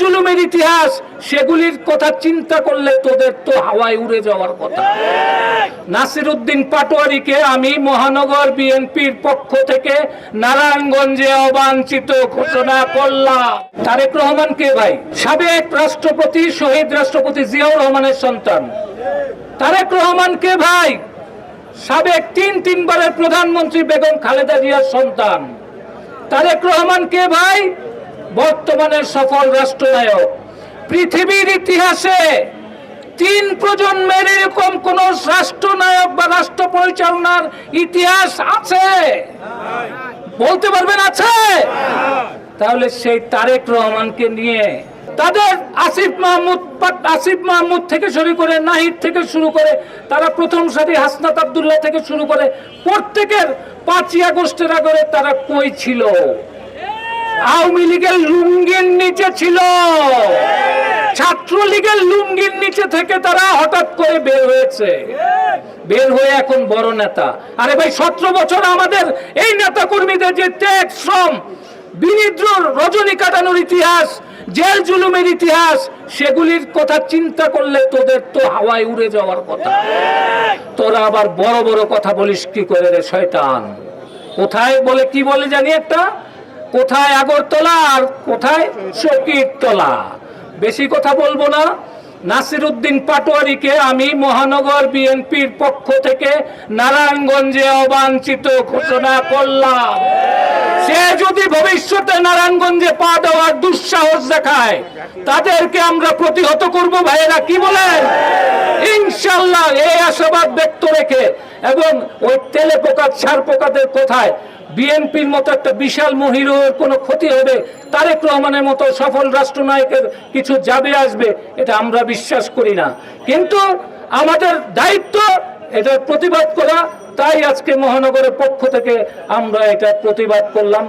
জুলুমের ইতিহাস, সেগুলির কথা চিন্তা করলে তোদের তো হাওয়ায় উড়ে যাওয়ার কথা। নাসিরউদ্দিন পাটোয়ারীকে আমি মহানগর বিএনপির পক্ষ থেকে নারায়ণগঞ্জে অবাঞ্ছিত ঘোষণা করলাম। তারেক রহমান কে ভাই? সাবেক রাষ্ট্রপতি, শহীদ রাষ্ট্রপতি জিয়াউর রহমানের সন্তান। তারেক রহমান কে ভাই? সাবেক তিনবারের প্রধানমন্ত্রী বেগম খালেদা জিয়ার সন্তান। তারেক রহমান কে ভাই? বর্তমানের সফল রাষ্ট্রনায়ক। পৃথিবীর ইতিহাসে 3 প্রজন্মের এরকম কোন রাষ্ট্রনায়ক বা রাষ্ট্র পরিচালনার ইতিহাস আছে? বলতে পারবেন আছে? তাহলে সেই তারেক রহমানকে নিয়ে তাদের আসিফ মাহমুদ থেকে শুরু করে, নাহিদ থেকে শুরু করে, তারা প্রথম সারি হাসনাত আব্দুল্লাহ থেকে শুরু করে প্রত্যেকের 5ই আগস্টের আগে তারা কই ছিল? আওয়ামী লীগের লুঙ্গির নিচে ছিল। ছাত্রলীগের লুঙ্গির নিচে থেকে তারা হঠাৎ করে বের হয়েছে, বের হয়ে এখন বড় নেতা। আরে ভাই, 17 বছর আমাদের এই নেতা কর্মীদের যে ত্যাগ, শ্রম, বিনিদ্র রজনী কাটানোর ইতিহাস, জেল জুলুমের ইতিহাস, সেগুলির কথা চিন্তা করলে তোদের তো হাওয়ায় উড়ে যাওয়ার কথা। তোরা আবার বড় বড় কথা বলিস কি করে রে শয়তান? কোথায় বলে, কি বলে জানি একটা, কোথায় আগরতলা আর কোথায় শকিরতলা। বেশি কথা বলবো না। নাসিরউদ্দিন পাটোয়ারীকে আমি মহানগর বিএনপির পক্ষ থেকে নারায়ণগঞ্জে অবাঞ্ছিত ঘোষণা করলাম। সে যদি ভবিষ্যতে নারায়ণগঞ্জে পা দেওয়ার দুঃসাহস দেখায়, তাদেরকে আমরা প্রতিহত করব। ভাইয়েরা কি বলেন? ইনশাআল্লাহ এই আশাবাদ ব্যক্ত রেখে, এবং ওই তেলে পোকা ছাড় পোকাদের কোথায় বিএনপির মতো একটা বিশাল মহিরুর কোনো ক্ষতি হবে, তারেক রহমানের মতো সফল রাষ্ট্রনায়কের কিছু যাবে আসবে, এটা আমরা বিশ্বাস করি না। কিন্তু আমাদের দায়িত্ব এটার প্রতিবাদ করা। তাই আজকে মহানগরের পক্ষ থেকে আমরা এটা প্রতিবাদ করলাম।